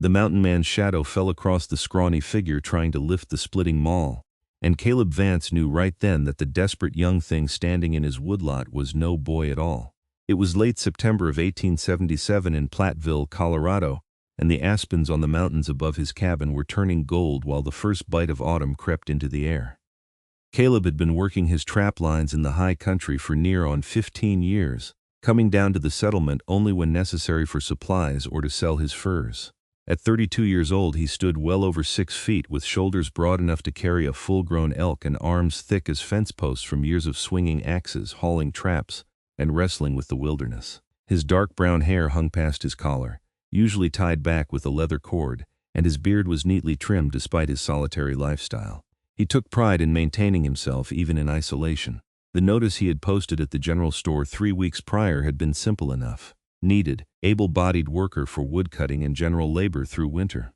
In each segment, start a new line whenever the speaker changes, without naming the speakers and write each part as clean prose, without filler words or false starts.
The mountain man's shadow fell across the scrawny figure trying to lift the splitting maul, and Caleb Vance knew right then that the desperate young thing standing in his woodlot was no boy at all. It was late September of 1877 in Platteville, Colorado, and the aspens on the mountains above his cabin were turning gold while the first bite of autumn crept into the air. Caleb had been working his trap lines in the high country for near on 15 years, coming down to the settlement only when necessary for supplies or to sell his furs. At 32 years old, he stood well over 6 feet with shoulders broad enough to carry a full-grown elk and arms thick as fence posts from years of swinging axes, hauling traps, and wrestling with the wilderness. His dark brown hair hung past his collar, usually tied back with a leather cord, and his beard was neatly trimmed despite his solitary lifestyle. He took pride in maintaining himself even in isolation. The notice he had posted at the general store 3 weeks prior had been simple enough. Needed, able-bodied worker for woodcutting and general labor through winter.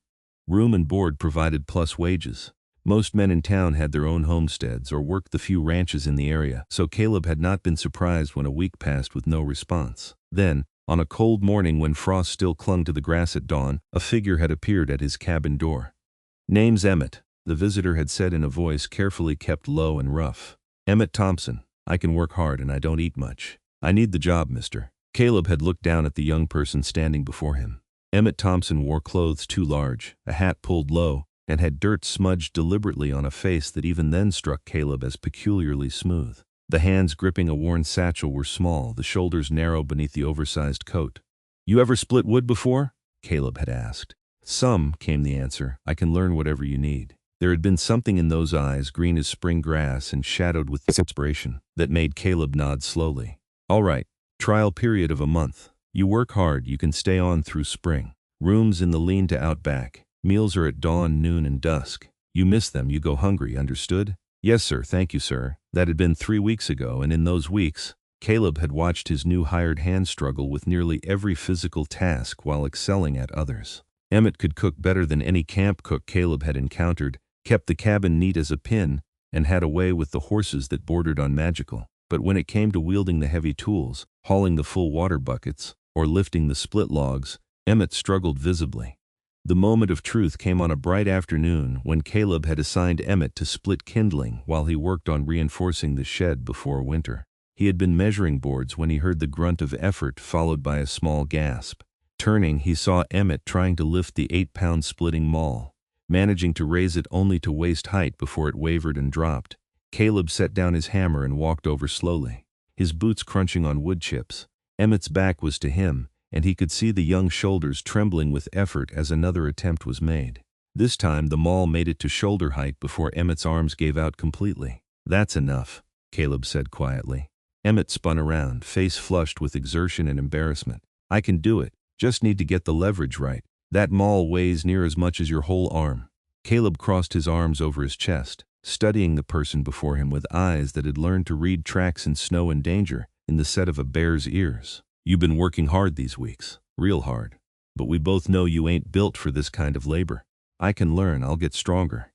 Room and board provided plus wages. Most men in town had their own homesteads or worked the few ranches in the area, so Caleb had not been surprised when a week passed with no response. Then, on a cold morning when frost still clung to the grass at dawn, a figure had appeared at his cabin door. "Name's Emmett," the visitor had said in a voice carefully kept low and rough. "Emmett Thompson. I can work hard and I don't eat much. I need the job, mister." Caleb had looked down at the young person standing before him. Emmett Thompson wore clothes too large, a hat pulled low, and had dirt smudged deliberately on a face that even then struck Caleb as peculiarly smooth. The hands gripping a worn satchel were small, the shoulders narrow beneath the oversized coat. "You ever split wood before?" Caleb had asked. "Some," came the answer. "I can learn whatever you need." There had been something in those eyes, green as spring grass and shadowed with inspiration, that made Caleb nod slowly. "All right. Trial period of a month. You work hard, you can stay on through spring. Rooms in the lean to outback. Meals are at dawn, noon, and dusk. You miss them, you go hungry, understood?" "Yes, sir, thank you, sir." That had been 3 weeks ago, and in those weeks, Caleb had watched his new hired hand struggle with nearly every physical task while excelling at others. Emmett could cook better than any camp cook Caleb had encountered, kept the cabin neat as a pin, and had a way with the horses that bordered on magical. But when it came to wielding the heavy tools, hauling the full water buckets, or lifting the split logs, Emmett struggled visibly. The moment of truth came on a bright afternoon when Caleb had assigned Emmett to split kindling while he worked on reinforcing the shed before winter. He had been measuring boards when he heard the grunt of effort followed by a small gasp. Turning, he saw Emmett trying to lift the 8-pound splitting maul, managing to raise it only to waist height before it wavered and dropped. Caleb set down his hammer and walked over slowly, his boots crunching on wood chips. Emmett's back was to him, and he could see the young shoulders trembling with effort as another attempt was made. This time the maul made it to shoulder height before Emmett's arms gave out completely. "That's enough," Caleb said quietly. Emmett spun around, face flushed with exertion and embarrassment. "I can do it, just need to get the leverage right. That maul weighs near as much as your whole arm." Caleb crossed his arms over his chest, studying the person before him with eyes that had learned to read tracks in snow and danger in the set of a bear's ears. "You've been working hard these weeks, real hard. But we both know you ain't built for this kind of labor. I can learn, I'll get stronger."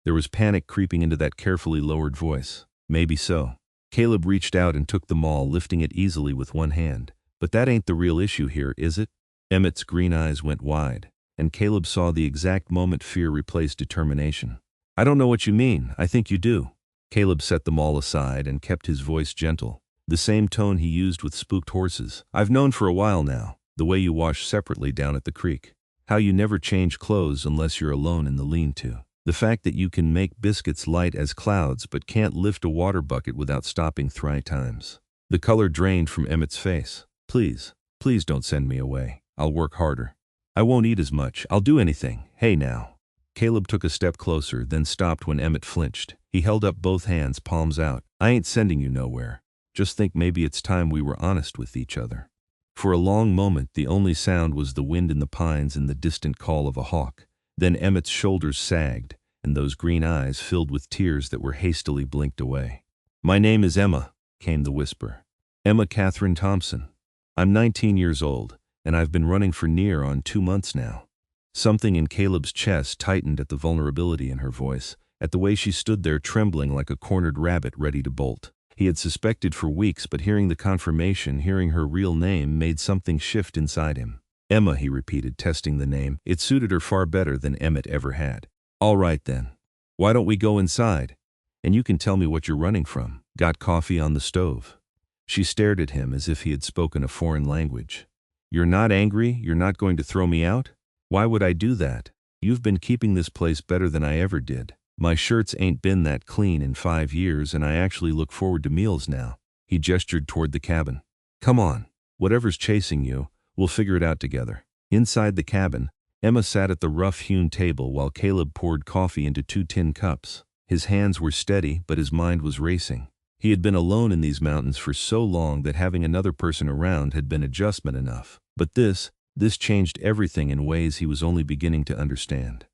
There was panic creeping into that carefully lowered voice. "Maybe so." Caleb reached out and took the maul, lifting it easily with one hand. "But that ain't the real issue here, is it?" Emmett's green eyes went wide, and Caleb saw the exact moment fear replaced determination. "I don't know what you mean, I think you do." Caleb set the maul aside and kept his voice gentle, the same tone he used with spooked horses. "I've known for a while now, the way you wash separately down at the creek. How you never change clothes unless you're alone in the lean-to. The fact that you can make biscuits light as clouds but can't lift a water bucket without stopping 3 times. The color drained from Emmett's face. "Please, please don't send me away. I'll work harder. I won't eat as much. I'll do anything. Hey now." Caleb took a step closer, then stopped when Emmett flinched. He held up both hands, palms out. "I ain't sending you nowhere. Just think maybe it's time we were honest with each other." For a long moment, the only sound was the wind in the pines and the distant call of a hawk. Then Emmett's shoulders sagged, and those green eyes filled with tears that were hastily blinked away. "My name is Emma," came the whisper. "Emma Catherine Thompson. I'm 19 years old, and I've been running for near on 2 months now." Something in Caleb's chest tightened at the vulnerability in her voice, at the way she stood there trembling like a cornered rabbit ready to bolt. He had suspected for weeks, but hearing the confirmation, hearing her real name, made something shift inside him. Emma, he repeated, testing the name. It suited her far better than Emmett ever had. All right then. Why don't we go inside? And you can tell me what you're running from. Got coffee on the stove? She stared at him as if he had spoken a foreign language. You're not angry? You're not going to throw me out? Why would I do that? You've been keeping this place better than I ever did. My shirts ain't been that clean in 5 years, and I actually look forward to meals now. He gestured toward the cabin. Come on. Whatever's chasing you, we'll figure it out together. Inside the cabin, Emma sat at the rough-hewn table while Caleb poured coffee into 2 tin cups. His hands were steady, but his mind was racing. He had been alone in these mountains for so long that having another person around had been adjustment enough. But this changed everything in ways he was only beginning to understand.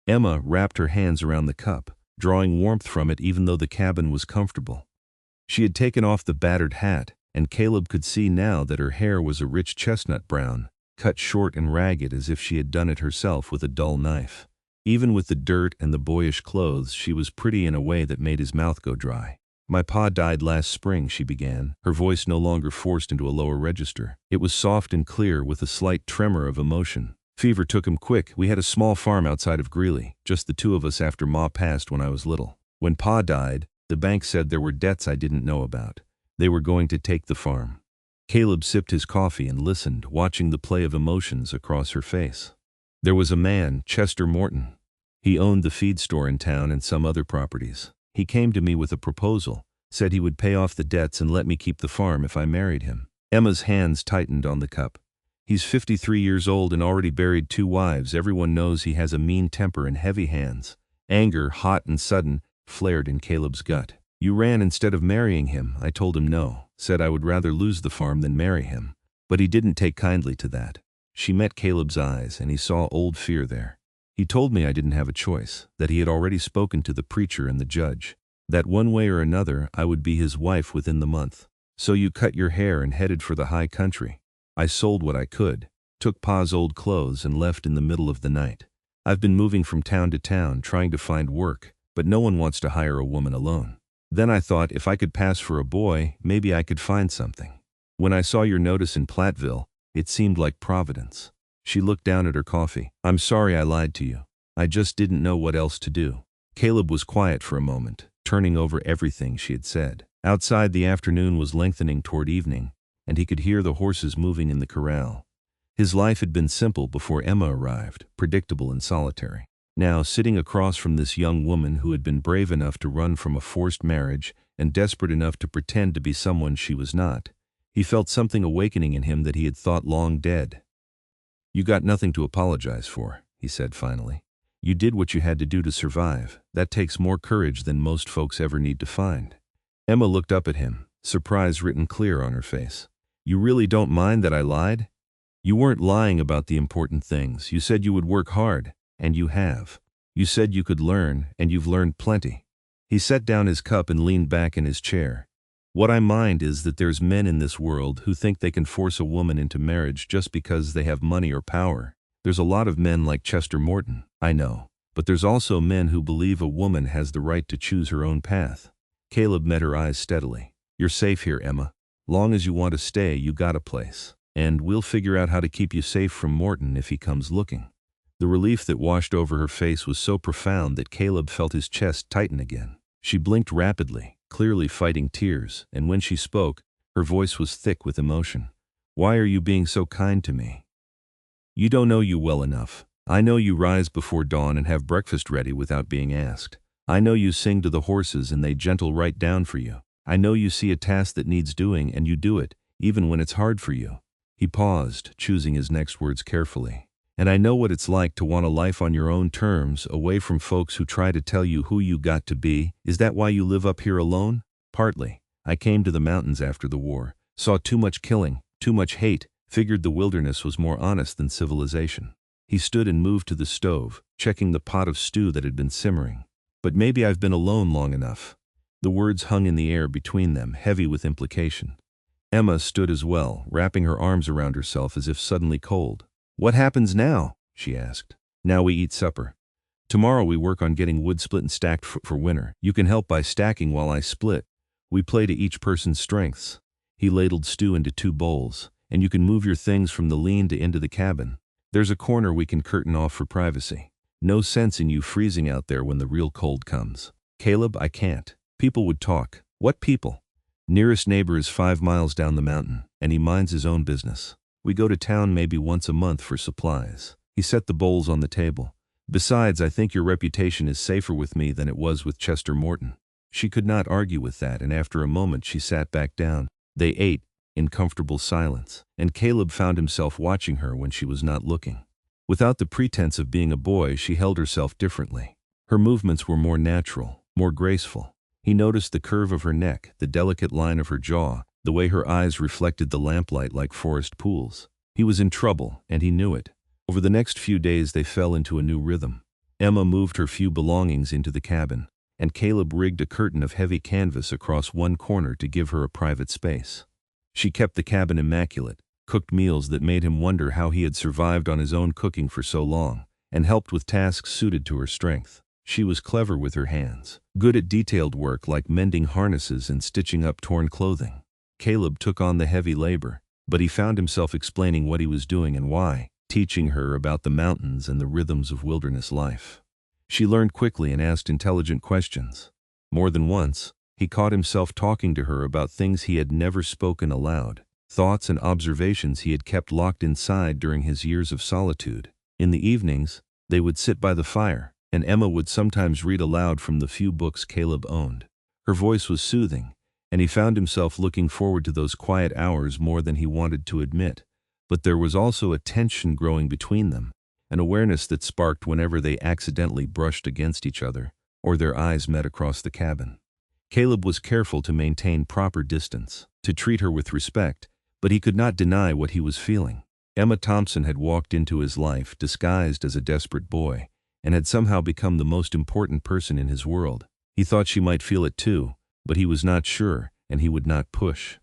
Emma wrapped her hands around the cup, drawing warmth from it even though the cabin was comfortable. She had taken off the battered hat, and Caleb could see now that her hair was a rich chestnut brown, cut short and ragged as if she had done it herself with a dull knife. Even with the dirt and the boyish clothes, she was pretty in a way that made his mouth go dry. My pa died last spring, she began, her voice no longer forced into a lower register. It was soft and clear with a slight tremor of emotion. Fever took him quick. We had a small farm outside of Greeley, just the 2 of us after Ma passed when I was little. When Pa died, the bank said there were debts I didn't know about. They were going to take the farm. Caleb sipped his coffee and listened, watching the play of emotions across her face. There was a man, Chester Morton. He owned the feed store in town and some other properties. He came to me with a proposal, said he would pay off the debts and let me keep the farm if I married him. Emma's hands tightened on the cup. He's 53 years old and already buried 2 wives. Everyone knows he has a mean temper and heavy hands. Anger, hot and sudden, flared in Caleb's gut. You ran instead of marrying him. I told him no, said I would rather lose the farm than marry him. But he didn't take kindly to that. She met Caleb's eyes, and he saw old fear there. He told me I didn't have a choice, that he had already spoken to the preacher and the judge, that one way or another I would be his wife within the month. So you cut your hair and headed for the high country. I sold what I could, took Pa's old clothes and left in the middle of the night. I've been moving from town to town trying to find work, but no one wants to hire a woman alone. Then I thought if I could pass for a boy, maybe I could find something. When I saw your notice in Platteville, it seemed like Providence. She looked down at her coffee. I'm sorry I lied to you. I just didn't know what else to do. Caleb was quiet for a moment, turning over everything she had said. Outside, the afternoon was lengthening toward evening, and he could hear the horses moving in the corral. His life had been simple before Emma arrived, predictable and solitary. Now, sitting across from this young woman who had been brave enough to run from a forced marriage and desperate enough to pretend to be someone she was not, he felt something awakening in him that he had thought long dead. You got nothing to apologize for, he said finally. You did what you had to do to survive. That takes more courage than most folks ever need to find. Emma looked up at him, surprise written clear on her face. You really don't mind that I lied? You weren't lying about the important things. You said you would work hard, and you have. You said you could learn, and you've learned plenty. He set down his cup and leaned back in his chair. What I mind is that there's men in this world who think they can force a woman into marriage just because they have money or power. There's a lot of men like Chester Morton, I know, but there's also men who believe a woman has the right to choose her own path. Caleb met her eyes steadily. You're safe here, Emma. Long as you want to stay, you got a place. And we'll figure out how to keep you safe from Morton if he comes looking. The relief that washed over her face was so profound that Caleb felt his chest tighten again. She blinked rapidly, clearly fighting tears, and when she spoke, her voice was thick with emotion. Why are you being so kind to me? You don't know you well enough. I know you rise before dawn and have breakfast ready without being asked. I know you sing to the horses and they gentle right down for you. I know you see a task that needs doing and you do it, even when it's hard for you. He paused, choosing his next words carefully. And I know what it's like to want a life on your own terms, away from folks who try to tell you who you got to be. Is that why you live up here alone? Partly. I came to the mountains after the war, saw too much killing, too much hate, figured the wilderness was more honest than civilization. He stood and moved to the stove, checking the pot of stew that had been simmering. But maybe I've been alone long enough. The words hung in the air between them, heavy with implication. Emma stood as well, wrapping her arms around herself as if suddenly cold. What happens now? She asked. Now we eat supper. Tomorrow we work on getting wood split and stacked for winter. You can help by stacking while I split. We play to each person's strengths. He ladled stew into 2 bowls, and you can move your things from the lean to into the cabin. There's a corner we can curtain off for privacy. No sense in you freezing out there when the real cold comes. Caleb, I can't. People would talk. What people? Nearest neighbor is 5 miles down the mountain, and he minds his own business. We go to town maybe once a month for supplies. He set the bowls on the table. Besides, I think your reputation is safer with me than it was with Chester Morton. She could not argue with that, and after a moment she sat back down. They ate in comfortable silence, and Caleb found himself watching her when she was not looking. Without the pretense of being a boy, she held herself differently. Her movements were more natural, more graceful. He noticed the curve of her neck, the delicate line of her jaw, the way her eyes reflected the lamplight like forest pools. He was in trouble, and he knew it. Over the next few days they fell into a new rhythm. Emma moved her few belongings into the cabin, and Caleb rigged a curtain of heavy canvas across one corner to give her a private space. She kept the cabin immaculate, cooked meals that made him wonder how he had survived on his own cooking for so long, and helped with tasks suited to her strength. She was clever with her hands, good at detailed work like mending harnesses and stitching up torn clothing. Caleb took on the heavy labor, but he found himself explaining what he was doing and why, teaching her about the mountains and the rhythms of wilderness life. She learned quickly and asked intelligent questions. More than once, he caught himself talking to her about things he had never spoken aloud, thoughts and observations he had kept locked inside during his years of solitude. In the evenings, they would sit by the fire, and Emma would sometimes read aloud from the few books Caleb owned. Her voice was soothing, and he found himself looking forward to those quiet hours more than he wanted to admit. But there was also a tension growing between them, an awareness that sparked whenever they accidentally brushed against each other, or their eyes met across the cabin. Caleb was careful to maintain proper distance, to treat her with respect, but he could not deny what he was feeling. Emma Thompson had walked into his life disguised as a desperate boy, and had somehow become the most important person in his world. He thought she might feel it too, but he was not sure, and he would not push.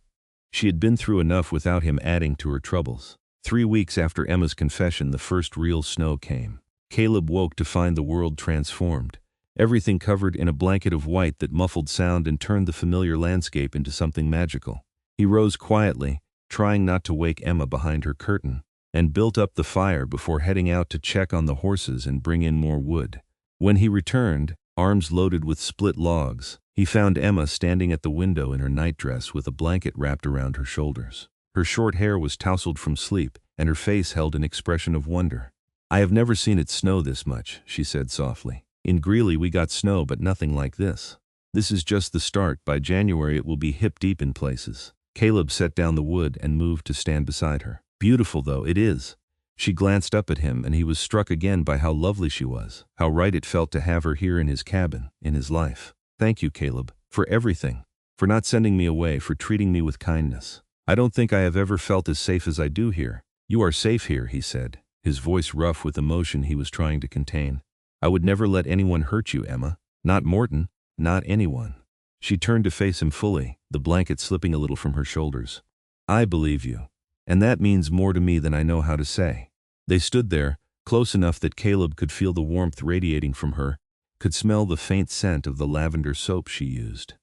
She had been through enough without him adding to her troubles. 3 weeks after Emma's confession, the first real snow came. Caleb woke to find the world transformed, everything covered in a blanket of white that muffled sound and turned the familiar landscape into something magical. He rose quietly, trying not to wake Emma behind her curtain, and built up the fire before heading out to check on the horses and bring in more wood. When he returned, arms loaded with split logs, he found Emma standing at the window in her nightdress with a blanket wrapped around her shoulders. Her short hair was tousled from sleep, and her face held an expression of wonder. "I have never seen it snow this much," she said softly. "In Greeley we got snow, but nothing like this. This is just the start. By January it will be hip-deep in places." Caleb set down the wood and moved to stand beside her. "Beautiful though, it is." She glanced up at him, and he was struck again by how lovely she was, how right it felt to have her here in his cabin, in his life. "Thank you, Caleb, for everything, for not sending me away, for treating me with kindness. I don't think I have ever felt as safe as I do here." "You are safe here," he said, his voice rough with emotion he was trying to contain. "I would never let anyone hurt you, Emma. Not Morton, not anyone." She turned to face him fully, the blanket slipping a little from her shoulders. "I believe you, and that means more to me than I know how to say." They stood there, close enough that Caleb could feel the warmth radiating from her, could smell the faint scent of the lavender soap she used.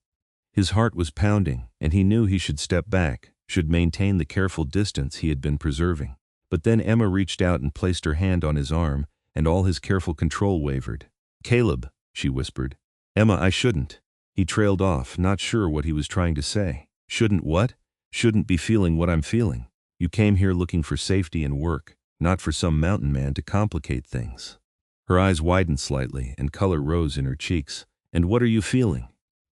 His heart was pounding, and he knew he should step back, should maintain the careful distance he had been preserving. But then Emma reached out and placed her hand on his arm, and all his careful control wavered. "Caleb," she whispered. "Emma, I shouldn't." He trailed off, not sure what he was trying to say. "Shouldn't what?" "Shouldn't be feeling what I'm feeling. You came here looking for safety and work, not for some mountain man to complicate things." Her eyes widened slightly, and color rose in her cheeks. "And what are you feeling?"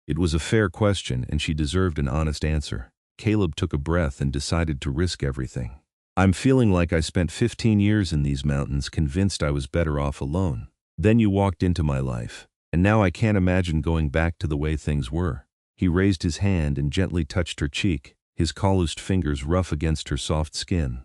It was a fair question, and she deserved an honest answer. Caleb took a breath and decided to risk everything. "I'm feeling like I spent 15 years in these mountains convinced I was better off alone. Then you walked into my life, and now I can't imagine going back to the way things were." He raised his hand and gently touched her cheek, his calloused fingers rough against her soft skin.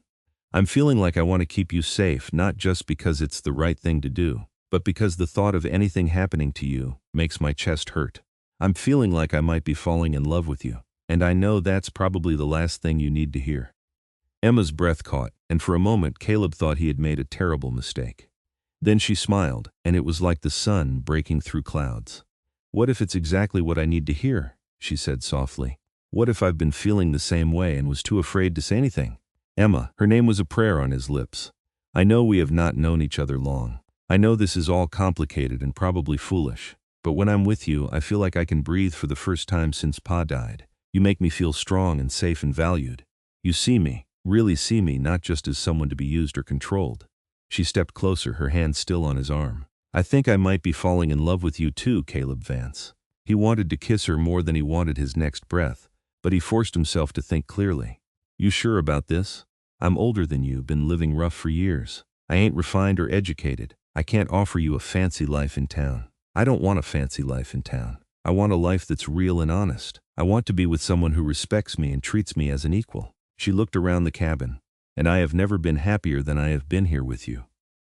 "I'm feeling like I want to keep you safe, not just because it's the right thing to do, but because the thought of anything happening to you makes my chest hurt. I'm feeling like I might be falling in love with you, and I know that's probably the last thing you need to hear." Emma's breath caught, and for a moment Caleb thought he had made a terrible mistake. Then she smiled, and it was like the sun breaking through clouds. "What if it's exactly what I need to hear?" she said softly. "What if I've been feeling the same way and was too afraid to say anything?" Emma, her name was a prayer on his lips. I know we have not known each other long. I know this is all complicated and probably foolish. But when I'm with you, I feel like I can breathe for the first time since Pa died. You make me feel strong and safe and valued. You see me, really see me, not just as someone to be used or controlled. She stepped closer, her hand still on his arm. I think I might be falling in love with you too, Caleb Vance. He wanted to kiss her more than he wanted his next breath, but he forced himself to think clearly. You sure about this? I'm older than you, been living rough for years. I ain't refined or educated. I can't offer you a fancy life in town. I don't want a fancy life in town. I want a life that's real and honest. I want to be with someone who respects me and treats me as an equal. She looked around the cabin. And I have never been happier than I have been here with you.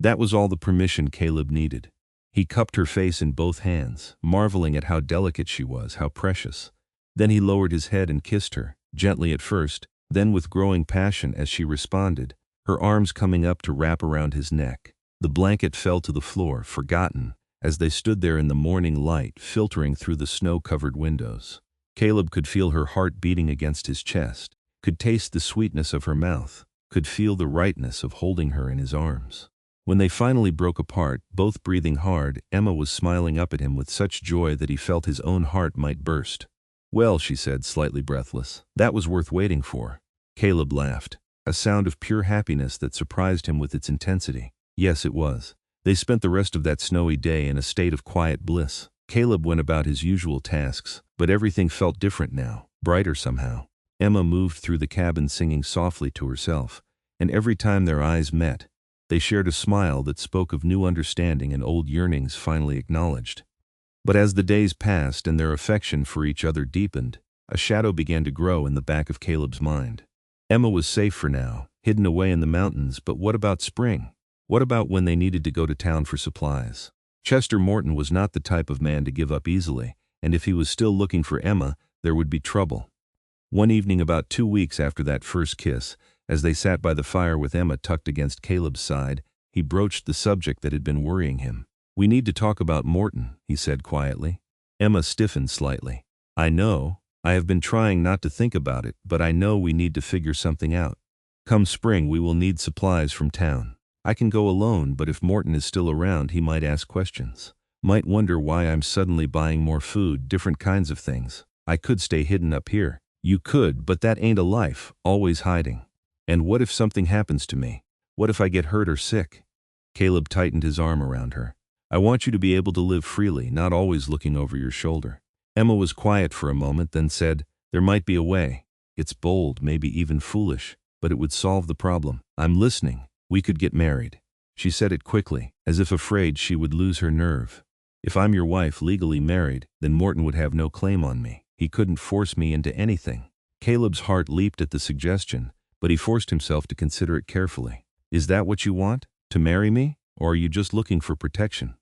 That was all the permission Caleb needed. He cupped her face in both hands, marveling at how delicate she was, how precious. Then he lowered his head and kissed her, gently at first, then with growing passion as she responded, her arms coming up to wrap around his neck. The blanket fell to the floor, forgotten, as they stood there in the morning light filtering through the snow-covered windows. Caleb could feel her heart beating against his chest, could taste the sweetness of her mouth, could feel the rightness of holding her in his arms. When they finally broke apart, both breathing hard, Emma was smiling up at him with such joy that he felt his own heart might burst. Well, she said, slightly breathless, that was worth waiting for. Caleb laughed, a sound of pure happiness that surprised him with its intensity. Yes, it was. They spent the rest of that snowy day in a state of quiet bliss. Caleb went about his usual tasks, but everything felt different now, brighter somehow. Emma moved through the cabin singing softly to herself, and every time their eyes met, they shared a smile that spoke of new understanding and old yearnings finally acknowledged. But as the days passed and their affection for each other deepened, a shadow began to grow in the back of Caleb's mind. Emma was safe for now, hidden away in the mountains, but what about spring? What about when they needed to go to town for supplies? Chester Morton was not the type of man to give up easily, and if he was still looking for Emma, there would be trouble. One evening about 2 weeks after that first kiss, as they sat by the fire with Emma tucked against Caleb's side, he broached the subject that had been worrying him. We need to talk about Morton, he said quietly. Emma stiffened slightly. I know. I have been trying not to think about it, but I know we need to figure something out. Come spring, we will need supplies from town. I can go alone, but if Morton is still around, he might ask questions. Might wonder why I'm suddenly buying more food, different kinds of things. I could stay hidden up here. You could, but that ain't a life, always hiding. And what if something happens to me? What if I get hurt or sick? Caleb tightened his arm around her. I want you to be able to live freely, not always looking over your shoulder. Emma was quiet for a moment, then said, there might be a way. It's bold, maybe even foolish, but it would solve the problem. I'm listening. We could get married. She said it quickly, as if afraid she would lose her nerve. If I'm your wife, legally married, then Morton would have no claim on me. He couldn't force me into anything. Caleb's heart leaped at the suggestion, but he forced himself to consider it carefully. Is that what you want? To marry me? Or are you just looking for protection?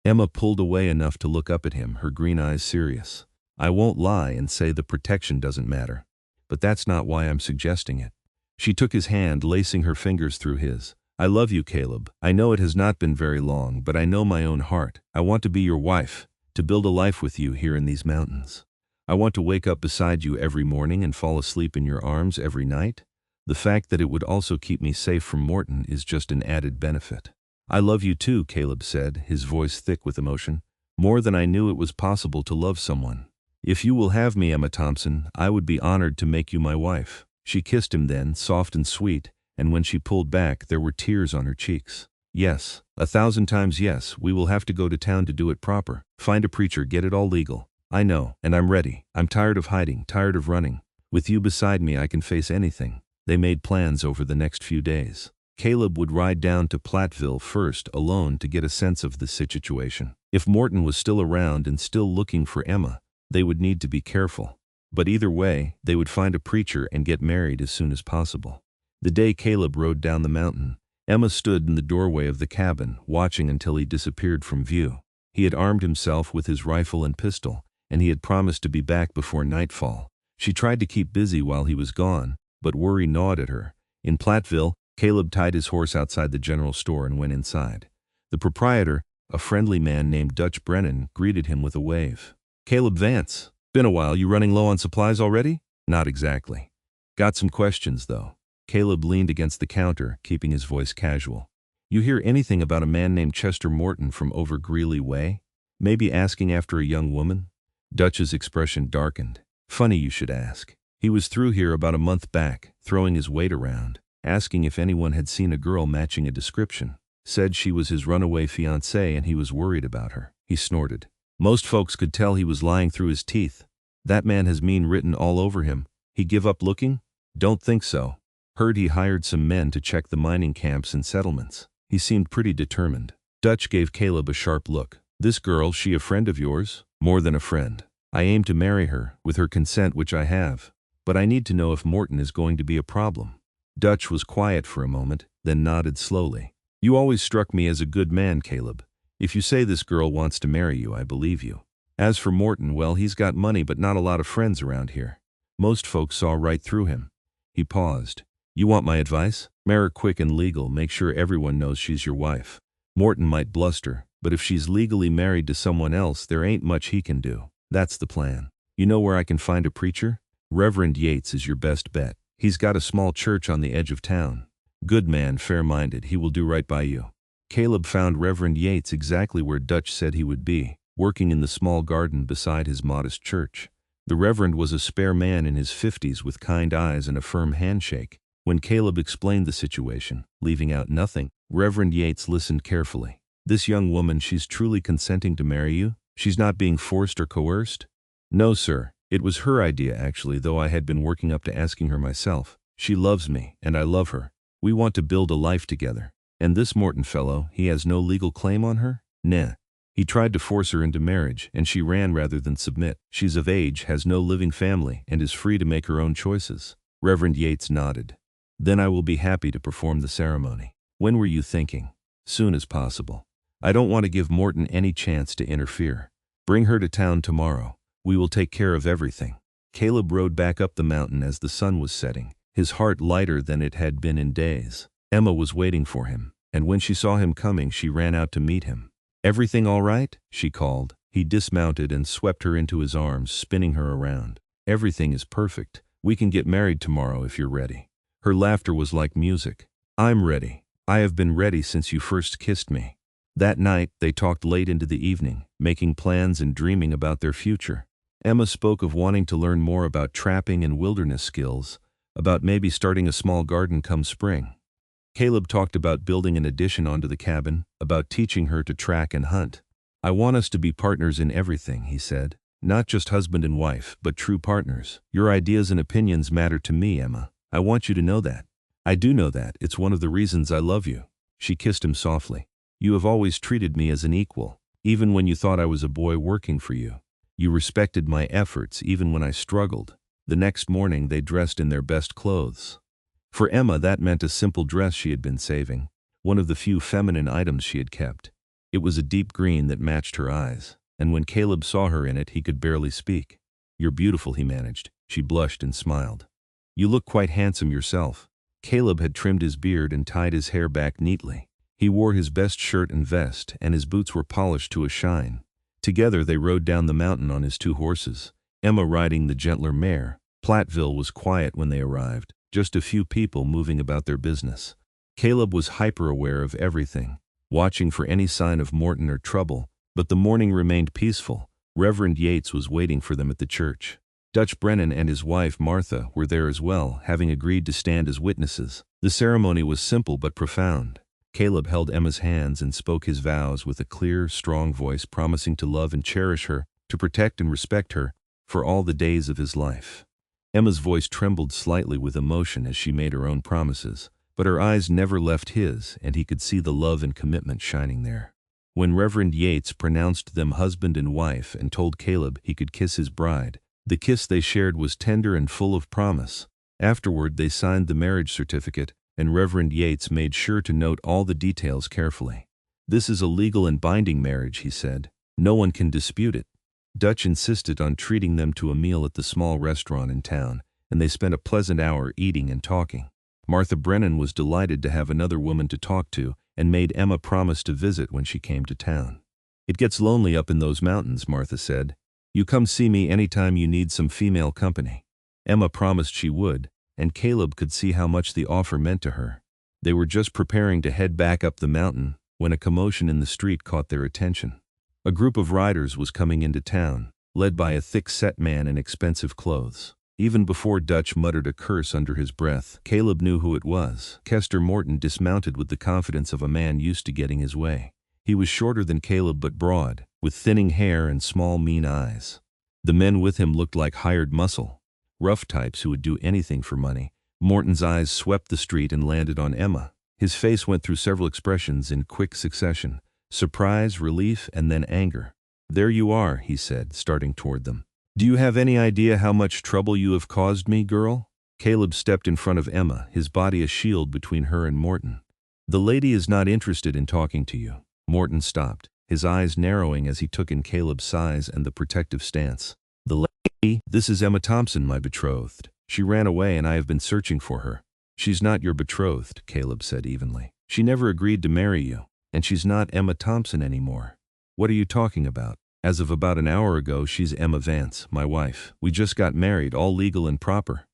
Emma pulled away enough to look up at him, her green eyes serious. I won't lie and say the protection doesn't matter. But that's not why I'm suggesting it. She took his hand, lacing her fingers through his. I love you, Caleb. I know it has not been very long, but I know my own heart. I want to be your wife, to build a life with you here in these mountains. I want to wake up beside you every morning and fall asleep in your arms every night. The fact that it would also keep me safe from Morton is just an added benefit. I love you too, Caleb said, his voice thick with emotion. More than I knew it was possible to love someone. If you will have me, Emma Thompson, I would be honored to make you my wife. She kissed him then, soft and sweet, and when she pulled back, there were tears on her cheeks. Yes, 1,000 times yes, we will have to go to town to do it proper. Find a preacher, get it all legal. I know, and I'm ready. I'm tired of hiding, tired of running. With you beside me, I can face anything. They made plans over the next few days. Caleb would ride down to Platteville first, alone, to get a sense of the situation. If Morton was still around and still looking for Emma, they would need to be careful. But either way, they would find a preacher and get married as soon as possible. The day Caleb rode down the mountain, Emma stood in the doorway of the cabin, watching until he disappeared from view. He had armed himself with his rifle and pistol, and he had promised to be back before nightfall. She tried to keep busy while he was gone, but worry gnawed at her. In Platteville, Caleb tied his horse outside the general store and went inside. The proprietor, a friendly man named Dutch Brennan, greeted him with a wave. Caleb Vance. Been a while. You running low on supplies already? Not exactly. Got some questions, though. Caleb leaned against the counter, keeping his voice casual. You hear anything about a man named Chester Morton from over Greeley Way? Maybe asking after a young woman? Dutch's expression darkened. Funny you should ask. He was through here about a month back, throwing his weight around, asking if anyone had seen a girl matching a description. Said she was his runaway fiancée and he was worried about her. He snorted. Most folks could tell he was lying through his teeth. That man has mean written all over him. He give up looking? Don't think so. Heard he hired some men to check the mining camps and settlements. He seemed pretty determined. Dutch gave Caleb a sharp look. This girl, she a friend of yours? More than a friend. I aim to marry her, with her consent which I have. But I need to know if Morton is going to be a problem. Dutch was quiet for a moment, then nodded slowly. You always struck me as a good man, Caleb. If you say this girl wants to marry you, I believe you. As for Morton, well, he's got money but not a lot of friends around here. Most folks saw right through him. He paused. You want my advice? Marry quick and legal, make sure everyone knows she's your wife. Morton might bluster, but if she's legally married to someone else, there ain't much he can do. That's the plan. You know where I can find a preacher? Reverend Yates is your best bet. He's got a small church on the edge of town. Good man, fair-minded, he will do right by you. Caleb found Reverend Yates exactly where Dutch said he would be, working in the small garden beside his modest church. The Reverend was a spare man in his 50s with kind eyes and a firm handshake. When Caleb explained the situation, leaving out nothing, Reverend Yates listened carefully. This young woman, she's truly consenting to marry you? She's not being forced or coerced? No, sir. It was her idea, actually, though I had been working up to asking her myself. She loves me, and I love her. We want to build a life together. And this Morton fellow, he has no legal claim on her? Nah. He tried to force her into marriage, and she ran rather than submit. She's of age, has no living family, and is free to make her own choices. Reverend Yates nodded. Then I will be happy to perform the ceremony. When were you thinking? Soon as possible. I don't want to give Morton any chance to interfere. Bring her to town tomorrow. We will take care of everything. Caleb rode back up the mountain as the sun was setting, his heart lighter than it had been in days. Emma was waiting for him, and when she saw him coming, she ran out to meet him. Everything all right? She called. He dismounted and swept her into his arms, spinning her around. Everything is perfect. We can get married tomorrow if you're ready. Her laughter was like music. I'm ready. I have been ready since you first kissed me. That night, they talked late into the evening, making plans and dreaming about their future. Emma spoke of wanting to learn more about trapping and wilderness skills, about maybe starting a small garden come spring. Caleb talked about building an addition onto the cabin, about teaching her to track and hunt. I want us to be partners in everything, he said. Not just husband and wife, but true partners. Your ideas and opinions matter to me, Emma. I want you to know that. I do know that. It's one of the reasons I love you. She kissed him softly. You have always treated me as an equal, even when you thought I was a boy working for you. You respected my efforts even when I struggled. The next morning they dressed in their best clothes. For Emma, that meant a simple dress she had been saving, one of the few feminine items she had kept. It was a deep green that matched her eyes, and when Caleb saw her in it, he could barely speak. You're beautiful, he managed. She blushed and smiled. You look quite handsome yourself. Caleb had trimmed his beard and tied his hair back neatly. He wore his best shirt and vest, and his boots were polished to a shine. Together they rode down the mountain on his 2 horses, Emma riding the gentler mare. Platteville was quiet when they arrived, just a few people moving about their business. Caleb was hyper-aware of everything, watching for any sign of Morton or trouble, but the morning remained peaceful. Reverend Yates was waiting for them at the church. Dutch Brennan and his wife, Martha, were there as well, having agreed to stand as witnesses. The ceremony was simple but profound. Caleb held Emma's hands and spoke his vows with a clear, strong voice, promising to love and cherish her, to protect and respect her, for all the days of his life. Emma's voice trembled slightly with emotion as she made her own promises, but her eyes never left his, and he could see the love and commitment shining there. When Reverend Yates pronounced them husband and wife and told Caleb he could kiss his bride, the kiss they shared was tender and full of promise. Afterward, they signed the marriage certificate, and Reverend Yates made sure to note all the details carefully. This is a legal and binding marriage, he said. No one can dispute it. Dutch insisted on treating them to a meal at the small restaurant in town, and they spent a pleasant hour eating and talking. Martha Brennan was delighted to have another woman to talk to, and made Emma promise to visit when she came to town. It gets lonely up in those mountains, Martha said. You come see me anytime you need some female company. Emma promised she would, and Caleb could see how much the offer meant to her. They were just preparing to head back up the mountain when a commotion in the street caught their attention. A group of riders was coming into town, led by a thick-set man in expensive clothes. Even before Dutch muttered a curse under his breath, Caleb knew who it was. Chester Morton dismounted with the confidence of a man used to getting his way. He was shorter than Caleb but broad, with thinning hair and small, mean eyes. The men with him looked like hired muscle, rough types who would do anything for money. Morton's eyes swept the street and landed on Emma. His face went through several expressions in quick succession: surprise, relief, and then anger. "There you are," he said, starting toward them. "Do you have any idea how much trouble you have caused me, girl?" Caleb stepped in front of Emma, his body a shield between her and Morton. "The lady is not interested in talking to you." Morton stopped, his eyes narrowing as he took in Caleb's size and the protective stance. "The lady? This is Emma Thompson, my betrothed. She ran away and I have been searching for her." "She's not your betrothed," Caleb said evenly. "She never agreed to marry you, and she's not Emma Thompson anymore." "What are you talking about?" "As of about an hour ago, she's Emma Vance, my wife. We just got married, all legal and proper."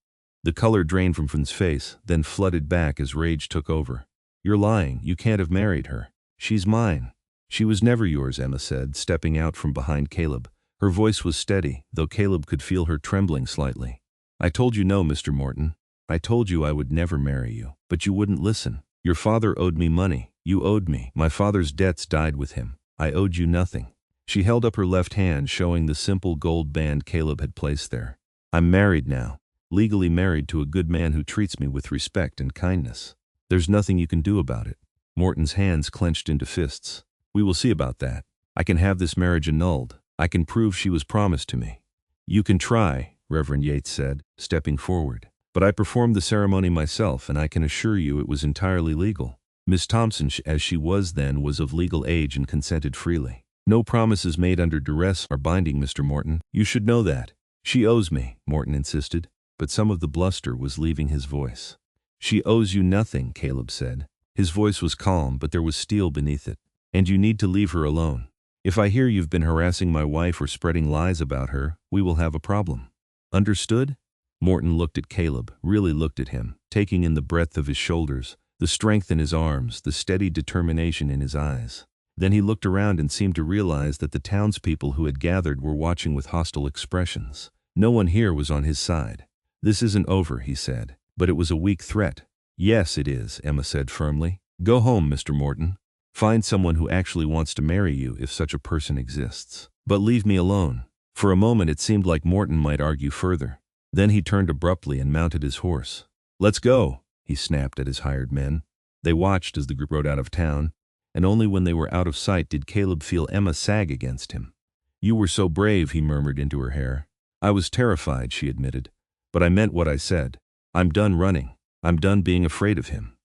The color drained from Finn's face, then flooded back as rage took over. "You're lying. You can't have married her. She's mine." "She was never yours," Emma said, stepping out from behind Caleb. Her voice was steady, though Caleb could feel her trembling slightly. "I told you no, Mr. Morton. I told you I would never marry you, but you wouldn't listen. Your father owed me money. You owed me. My father's debts died with him. I owed you nothing." She held up her left hand, showing the simple gold band Caleb had placed there. "I'm married now, legally married to a good man who treats me with respect and kindness. There's nothing you can do about it." Morton's hands clenched into fists. "We will see about that. I can have this marriage annulled. I can prove she was promised to me." "You can try," Reverend Yates said, stepping forward. "But I performed the ceremony myself, and I can assure you it was entirely legal. Miss Thompson, as she was then, was of legal age and consented freely. No promises made under duress are binding, Mr. Morton. You should know that." "She owes me," Morton insisted, but some of the bluster was leaving his voice. "She owes you nothing," Caleb said. His voice was calm, but there was steel beneath it. "And you need to leave her alone. If I hear you've been harassing my wife or spreading lies about her, we will have a problem. Understood?" Morton looked at Caleb, really looked at him, taking in the breadth of his shoulders, the strength in his arms, the steady determination in his eyes. Then he looked around and seemed to realize that the townspeople who had gathered were watching with hostile expressions. No one here was on his side. "This isn't over," he said, "but it was a weak threat." "Yes, it is," Emma said firmly. "Go home, Mr. Morton. Find someone who actually wants to marry you if such a person exists. But leave me alone." For a moment it seemed like Morton might argue further. Then he turned abruptly and mounted his horse. "Let's go," he snapped at his hired men. They watched as the group rode out of town, and only when they were out of sight did Caleb feel Emma sag against him. "You were so brave," he murmured into her hair. "I was terrified," she admitted, "but I meant what I said. I'm done running. I'm done being afraid of him."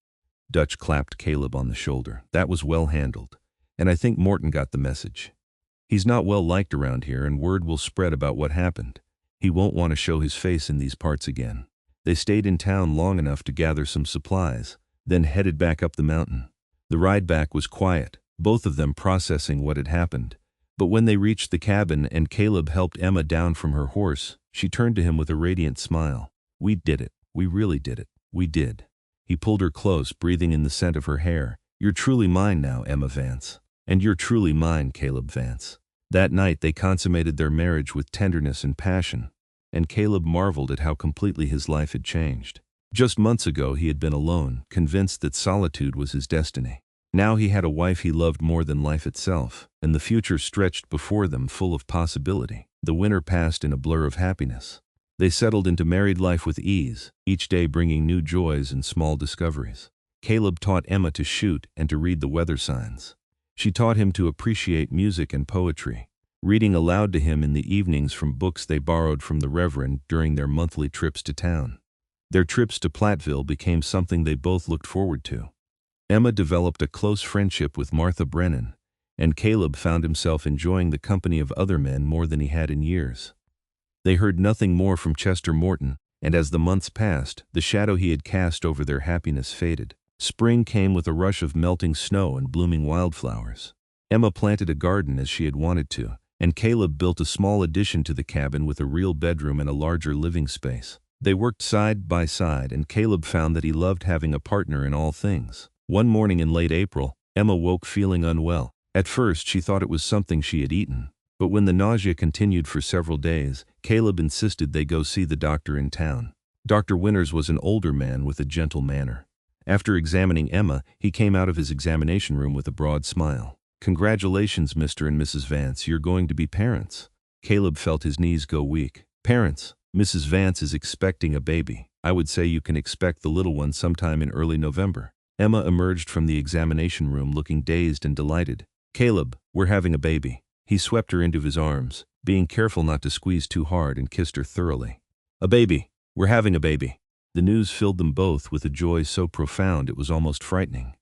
Dutch clapped Caleb on the shoulder. "That was well handled, and I think Morton got the message. He's not well liked around here, and word will spread about what happened. He won't want to show his face in these parts again." They stayed in town long enough to gather some supplies, then headed back up the mountain. The ride back was quiet, both of them processing what had happened. But when they reached the cabin and Caleb helped Emma down from her horse, she turned to him with a radiant smile. "We did it. We really did it. We did." He pulled her close, breathing in the scent of her hair. "You're truly mine now, Emma Vance. And you're truly mine, Caleb Vance." That night they consummated their marriage with tenderness and passion, and Caleb marveled at how completely his life had changed. Just months ago he had been alone, convinced that solitude was his destiny. Now he had a wife he loved more than life itself, and the future stretched before them full of possibility. The winter passed in a blur of happiness. They settled into married life with ease, each day bringing new joys and small discoveries. Caleb taught Emma to shoot and to read the weather signs. She taught him to appreciate music and poetry, reading aloud to him in the evenings from books they borrowed from the Reverend during their monthly trips to town. Their trips to Platteville became something they both looked forward to. Emma developed a close friendship with Martha Brennan, and Caleb found himself enjoying the company of other men more than he had in years. They heard nothing more from Chester Morton, and as the months passed, the shadow he had cast over their happiness faded. Spring came with a rush of melting snow and blooming wildflowers. Emma planted a garden as she had wanted to, and Caleb built a small addition to the cabin with a real bedroom and a larger living space. They worked side by side, and Caleb found that he loved having a partner in all things. One morning in late April, Emma woke feeling unwell. At first, she thought it was something she had eaten. But when the nausea continued for several days, Caleb insisted they go see the doctor in town. Dr. Winters was an older man with a gentle manner. After examining Emma, he came out of his examination room with a broad smile. "Congratulations, Mr. and Mrs. Vance, you're going to be parents." Caleb felt his knees go weak. "Parents? Mrs. Vance is expecting a baby. I would say you can expect the little one sometime in early November." Emma emerged from the examination room looking dazed and delighted. "Caleb, we're having a baby." He swept her into his arms, being careful not to squeeze too hard, and kissed her thoroughly. "A baby! We're having a baby!" The news filled them both with a joy so profound it was almost frightening.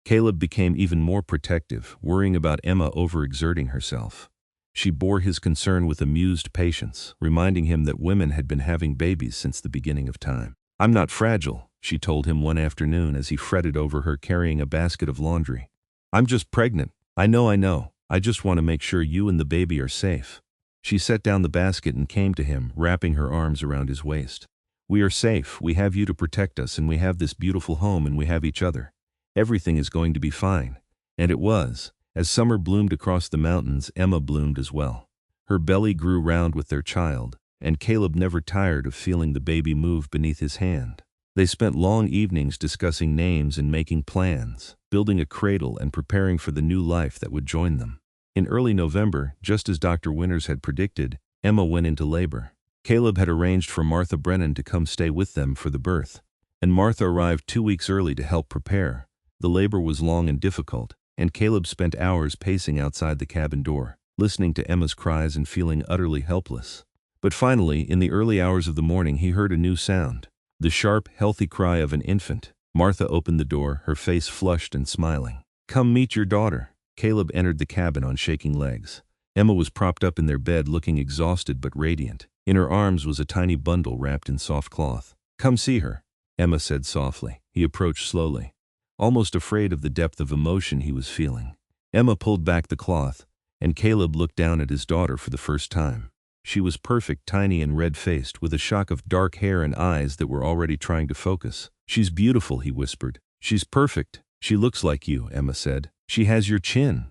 Caleb became even more protective, worrying about Emma overexerting herself. She bore his concern with amused patience, reminding him that women had been having babies since the beginning of time. "I'm not fragile," she told him one afternoon as he fretted over her carrying a basket of laundry. "I'm just pregnant. I know. I just want to make sure you and the baby are safe." She set down the basket and came to him, wrapping her arms around his waist. "We are safe, we have you to protect us, and we have this beautiful home, and we have each other. Everything is going to be fine." And it was. As summer bloomed across the mountains, Emma bloomed as well. Her belly grew round with their child, and Caleb never tired of feeling the baby move beneath his hand. They spent long evenings discussing names and making plans, building a cradle and preparing for the new life that would join them. In early November, just as Dr. Winters had predicted, Emma went into labor. Caleb had arranged for Martha Brennan to come stay with them for the birth, and Martha arrived 2 weeks early to help prepare. The labor was long and difficult, and Caleb spent hours pacing outside the cabin door, listening to Emma's cries and feeling utterly helpless. But finally, in the early hours of the morning, he heard a new sound. The sharp, healthy cry of an infant. Martha opened the door, her face flushed and smiling. "Come meet your daughter." Caleb entered the cabin on shaking legs. Emma was propped up in their bed, looking exhausted but radiant. In her arms was a tiny bundle wrapped in soft cloth. "Come see her," Emma said softly. He approached slowly, almost afraid of the depth of emotion he was feeling. Emma pulled back the cloth, and Caleb looked down at his daughter for the first time. She was perfect, tiny and red-faced, with a shock of dark hair and eyes that were already trying to focus. "She's beautiful," he whispered. "She's perfect. She looks like you," Emma said. "She has your chin."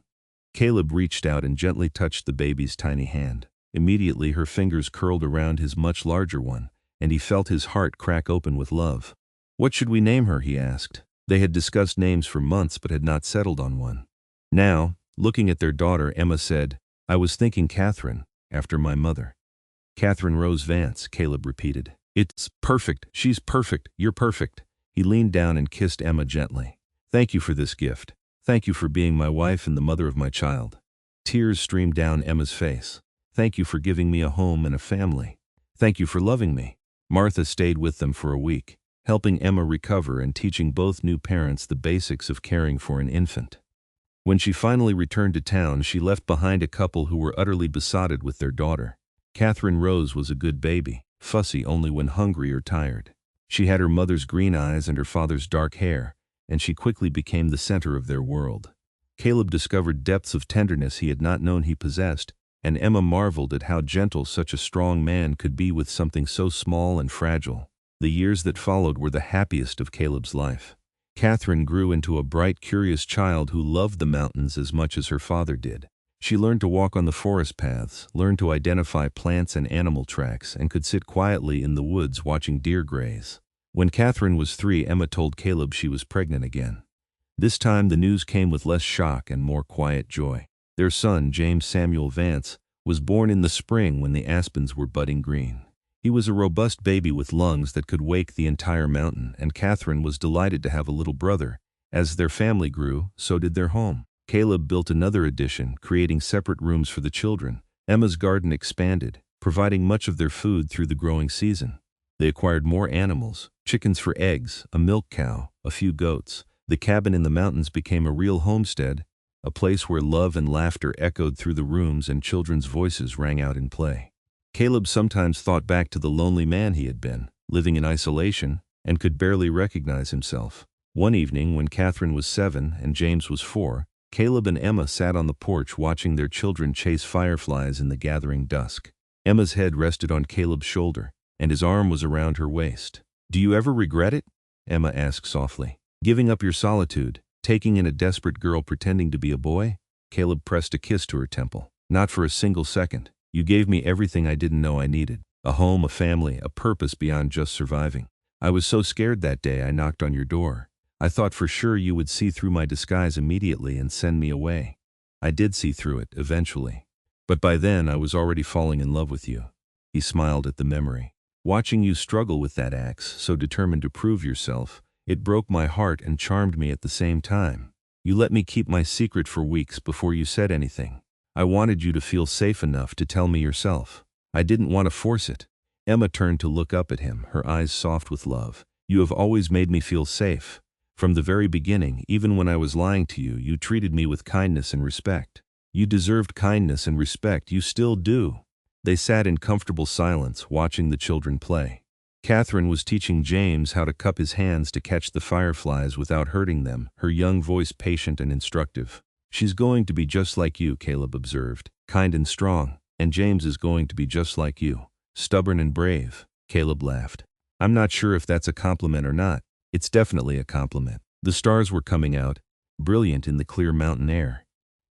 Caleb reached out and gently touched the baby's tiny hand. Immediately her fingers curled around his much larger one, and he felt his heart crack open with love. "What should we name her?" he asked. They had discussed names for months but had not settled on one. Now, looking at their daughter, Emma said, "I was thinking Catherine, after my mother." "Catherine Rose Vance," Caleb repeated. "It's perfect. She's perfect. You're perfect." He leaned down and kissed Emma gently. "Thank you for this gift. Thank you for being my wife and the mother of my child." Tears streamed down Emma's face. "Thank you for giving me a home and a family. Thank you for loving me." Martha stayed with them for a week, helping Emma recover and teaching both new parents the basics of caring for an infant. When she finally returned to town, she left behind a couple who were utterly besotted with their daughter. Catherine Rose was a good baby, fussy only when hungry or tired. She had her mother's green eyes and her father's dark hair, and she quickly became the center of their world. Caleb discovered depths of tenderness he had not known he possessed, and Emma marveled at how gentle such a strong man could be with something so small and fragile. The years that followed were the happiest of Caleb's life. Catherine grew into a bright, curious child who loved the mountains as much as her father did. She learned to walk on the forest paths, learned to identify plants and animal tracks, and could sit quietly in the woods watching deer graze. When Catherine was 3, Emma told Caleb she was pregnant again. This time the news came with less shock and more quiet joy. Their son, James Samuel Vance, was born in the spring when the aspens were budding green. He was a robust baby with lungs that could wake the entire mountain, and Catherine was delighted to have a little brother. As their family grew, so did their home. Caleb built another addition, creating separate rooms for the children. Emma's garden expanded, providing much of their food through the growing season. They acquired more animals, chickens for eggs, a milk cow, a few goats. The cabin in the mountains became a real homestead, a place where love and laughter echoed through the rooms and children's voices rang out in play. Caleb sometimes thought back to the lonely man he had been, living in isolation, and could barely recognize himself. One evening, when Catherine was 7 and James was 4, Caleb and Emma sat on the porch watching their children chase fireflies in the gathering dusk. Emma's head rested on Caleb's shoulder, and his arm was around her waist. "Do you ever regret it?" Emma asked softly. "Giving up your solitude, taking in a desperate girl pretending to be a boy?" Caleb pressed a kiss to her temple. "Not for a single second. You gave me everything I didn't know I needed. A home, a family, a purpose beyond just surviving. I was so scared that day I knocked on your door. I thought for sure you would see through my disguise immediately and send me away. I did see through it, eventually. But by then I was already falling in love with you." He smiled at the memory. "Watching you struggle with that axe, so determined to prove yourself, it broke my heart and charmed me at the same time. You let me keep my secret for weeks before you said anything. I wanted you to feel safe enough to tell me yourself. I didn't want to force it." Emma turned to look up at him, her eyes soft with love. "You have always made me feel safe. From the very beginning, even when I was lying to you, you treated me with kindness and respect. You deserved kindness and respect, you still do." They sat in comfortable silence, watching the children play. Catherine was teaching James how to cup his hands to catch the fireflies without hurting them, her young voice patient and instructive. "She's going to be just like you," Caleb observed, "kind and strong, and James is going to be just like you, stubborn and brave." Caleb laughed. "I'm not sure if that's a compliment or not." "It's definitely a compliment." The stars were coming out, brilliant in the clear mountain air.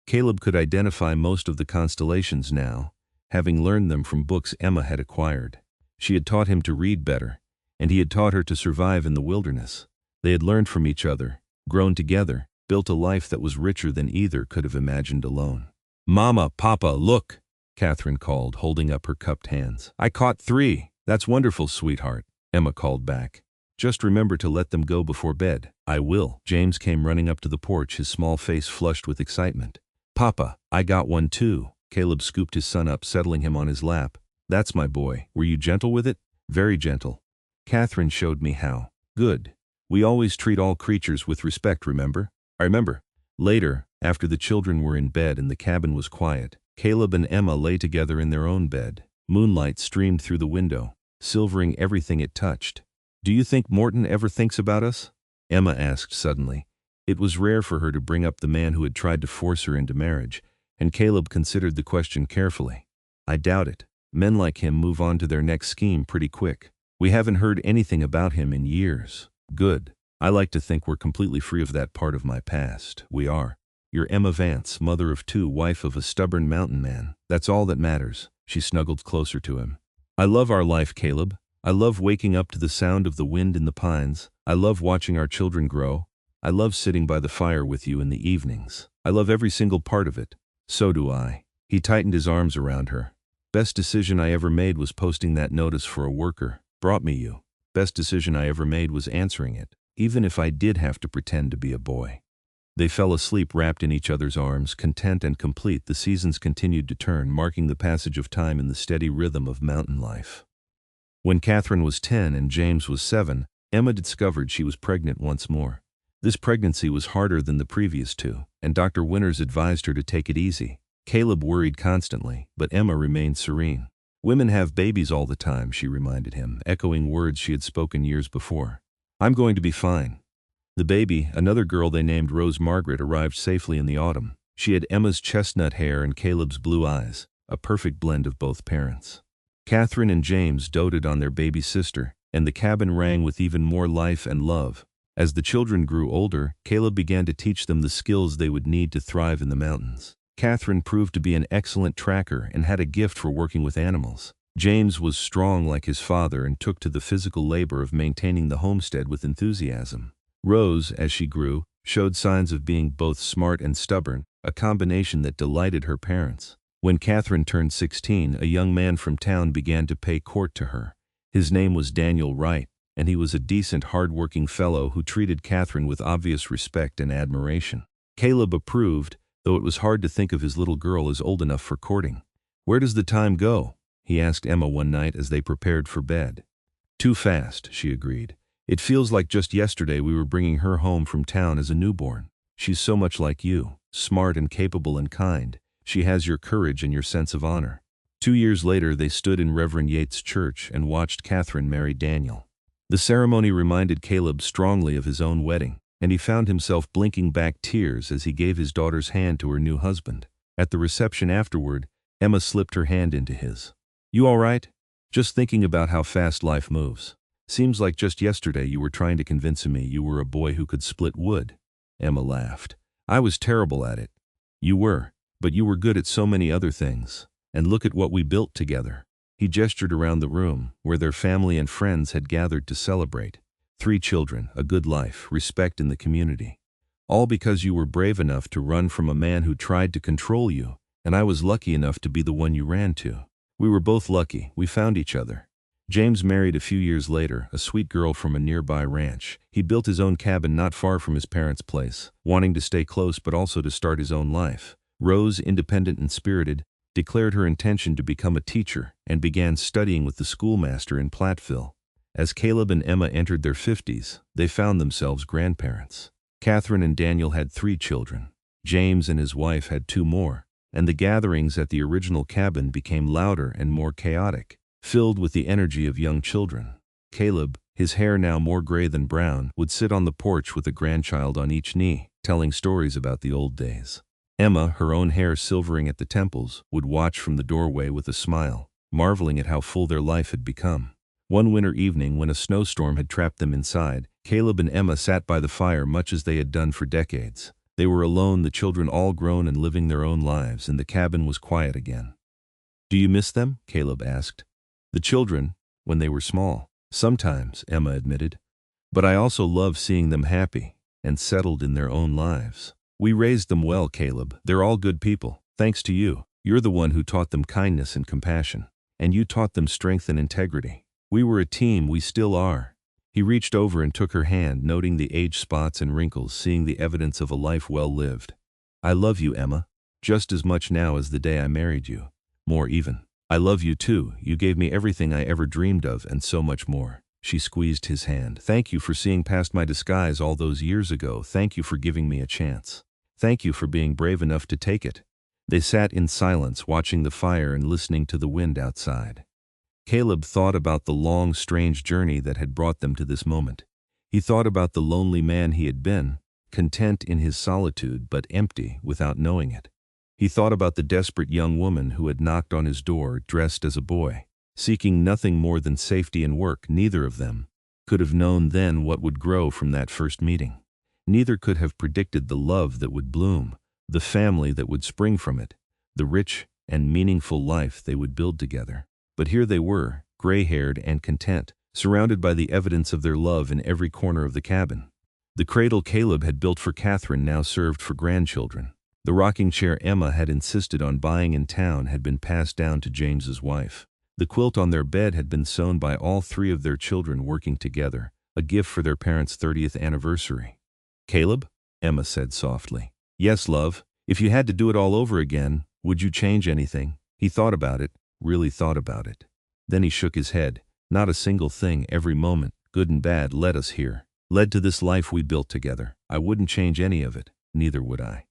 Caleb could identify most of the constellations now, having learned them from books Emma had acquired. She had taught him to read better, and he had taught her to survive in the wilderness. They had learned from each other, grown together, built a life that was richer than either could have imagined alone. "Mama, Papa, look," Catherine called, holding up her cupped hands. "I caught 3. That's wonderful, sweetheart," Emma called back. "Just remember to let them go before bed." "I will." James came running up to the porch, his small face flushed with excitement. "Papa, I got one too." Caleb scooped his son up, settling him on his lap. "That's my boy. Were you gentle with it?" "Very gentle. Catherine showed me how." "Good. We always treat all creatures with respect, remember?" "I remember." Later, after the children were in bed and the cabin was quiet, Caleb and Emma lay together in their own bed. Moonlight streamed through the window, silvering everything it touched. "Do you think Morton ever thinks about us?" Emma asked suddenly. It was rare for her to bring up the man who had tried to force her into marriage, and Caleb considered the question carefully. "I doubt it. Men like him move on to their next scheme pretty quick. We haven't heard anything about him in years." "Good. I like to think we're completely free of that part of my past." "We are. You're Emma Vance, mother of 2, wife of a stubborn mountain man. That's all that matters." She snuggled closer to him. "I love our life, Caleb. I love waking up to the sound of the wind in the pines. I love watching our children grow. I love sitting by the fire with you in the evenings. I love every single part of it." "So do I." He tightened his arms around her. "Best decision I ever made was posting that notice for a worker. Brought me you. Best decision I ever made was answering it, even if I did have to pretend to be a boy." They fell asleep wrapped in each other's arms, content and complete. The seasons continued to turn, marking the passage of time in the steady rhythm of mountain life. When Catherine was 10 and James was 7, Emma discovered she was pregnant once more. This pregnancy was harder than the previous 2, and Dr. Winters advised her to take it easy. Caleb worried constantly, but Emma remained serene. "Women have babies all the time," she reminded him, echoing words she had spoken years before. "I'm going to be fine." The baby, another girl they named Rose Margaret, arrived safely in the autumn. She had Emma's chestnut hair and Caleb's blue eyes, a perfect blend of both parents. Catherine and James doted on their baby sister, and the cabin rang with even more life and love. As the children grew older, Caleb began to teach them the skills they would need to thrive in the mountains. Catherine proved to be an excellent tracker and had a gift for working with animals. James was strong like his father and took to the physical labor of maintaining the homestead with enthusiasm. Rose, as she grew, showed signs of being both smart and stubborn, a combination that delighted her parents. When Catherine turned 16, a young man from town began to pay court to her. His name was Daniel Wright, and he was a decent, hard-working fellow who treated Catherine with obvious respect and admiration. Caleb approved, though it was hard to think of his little girl as old enough for courting. "Where does the time go?" he asked Emma one night as they prepared for bed. "Too fast," she agreed. "It feels like just yesterday we were bringing her home from town as a newborn. She's so much like you, smart and capable and kind. She has your courage and your sense of honor." 2 years later, they stood in Reverend Yates' church and watched Catherine marry Daniel. The ceremony reminded Caleb strongly of his own wedding, and he found himself blinking back tears as he gave his daughter's hand to her new husband. At the reception afterward, Emma slipped her hand into his. "You all right?" Just thinking about how fast life moves. Seems like just yesterday you were trying to convince me you were a boy who could split wood." Emma laughed. "I was terrible at it." "You were, but you were good at so many other things. And look at what we built together." He gestured around the room, where their family and friends had gathered to celebrate. 3 children, a good life, respect in the community. All because you were brave enough to run from a man who tried to control you, and I was lucky enough to be the one you ran to. We were both lucky, we found each other. James married a few years later, a sweet girl from a nearby ranch. He built his own cabin not far from his parents' place, wanting to stay close but also to start his own life. Rose, independent and spirited, declared her intention to become a teacher and began studying with the schoolmaster in Platteville. As Caleb and Emma entered their 50s, they found themselves grandparents. Catherine and Daniel had 3 children. James and his wife had 2 more, and the gatherings at the original cabin became louder and more chaotic, filled with the energy of young children. Caleb, his hair now more gray than brown, would sit on the porch with a grandchild on each knee, telling stories about the old days. Emma, her own hair silvering at the temples, would watch from the doorway with a smile, marveling at how full their life had become. One winter evening, when a snowstorm had trapped them inside, Caleb and Emma sat by the fire much as they had done for decades. They were alone, the children all grown and living their own lives, and the cabin was quiet again. "Do you miss them?" Caleb asked. "The children, when they were small." "Sometimes," Emma admitted. "But I also love seeing them happy and settled in their own lives." "We raised them well, Caleb. They're all good people, thanks to you. You're the one who taught them kindness and compassion. And you taught them strength and integrity. We were a team, we still are." He reached over and took her hand, noting the age spots and wrinkles, seeing the evidence of a life well lived. "I love you, Emma. Just as much now as the day I married you. More even. I love you too. You gave me everything I ever dreamed of and so much more." She squeezed his hand. "Thank you for seeing past my disguise all those years ago. Thank you for giving me a chance. Thank you for being brave enough to take it." They sat in silence, watching the fire and listening to the wind outside. Caleb thought about the long, strange journey that had brought them to this moment. He thought about the lonely man he had been, content in his solitude but empty without knowing it. He thought about the desperate young woman who had knocked on his door dressed as a boy, seeking nothing more than safety and work. Neither of them could have known then what would grow from that first meeting. Neither could have predicted the love that would bloom, the family that would spring from it, the rich and meaningful life they would build together. But here they were, gray-haired and content, surrounded by the evidence of their love in every corner of the cabin. The cradle Caleb had built for Catherine now served for grandchildren. The rocking chair Emma had insisted on buying in town had been passed down to James's wife. The quilt on their bed had been sewn by all 3 of their children working together, a gift for their parents' 30th anniversary. "Caleb?" Emma said softly. "Yes, love. If you had to do it all over again, would you change anything?" He thought about it, really thought about it. Then he shook his head. "Not a single thing. Every moment, good and bad, led us here. Led to this life we built together. I wouldn't change any of it. Neither would I."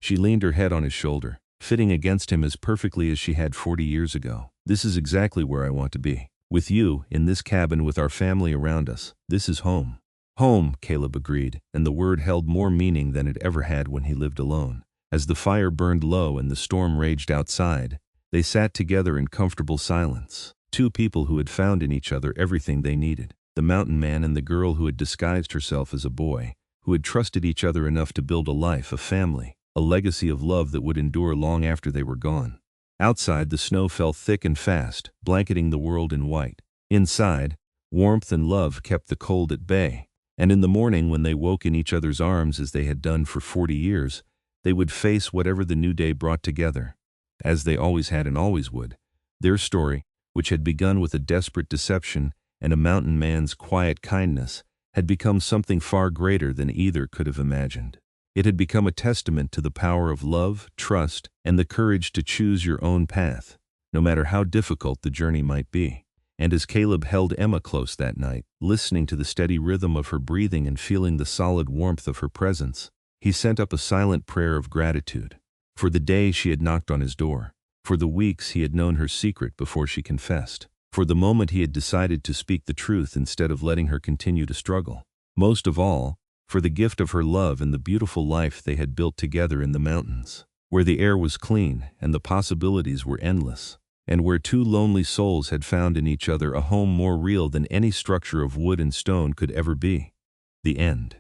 She leaned her head on his shoulder, fitting against him as perfectly as she had 40 years ago. "This is exactly where I want to be. With you, in this cabin with our family around us. This is home." "Home," Caleb agreed, and the word held more meaning than it ever had when he lived alone. As the fire burned low and the storm raged outside, they sat together in comfortable silence. 2 people who had found in each other everything they needed. The mountain man and the girl who had disguised herself as a boy, who had trusted each other enough to build a life, a family, a legacy of love that would endure long after they were gone. Outside, the snow fell thick and fast, blanketing the world in white. Inside, warmth and love kept the cold at bay. And in the morning, when they woke in each other's arms as they had done for 40 years, they would face whatever the new day brought together, as they always had and always would. Their story, which had begun with a desperate deception and a mountain man's quiet kindness, had become something far greater than either could have imagined. It had become a testament to the power of love, trust, and the courage to choose your own path, no matter how difficult the journey might be. And as Caleb held Emma close that night, listening to the steady rhythm of her breathing and feeling the solid warmth of her presence, he sent up a silent prayer of gratitude. For the day she had knocked on his door, for the weeks he had known her secret before she confessed, for the moment he had decided to speak the truth instead of letting her continue to struggle. Most of all, for the gift of her love and the beautiful life they had built together in the mountains, where the air was clean and the possibilities were endless. and where two lonely souls had found in each other a home more real than any structure of wood and stone could ever be. The end.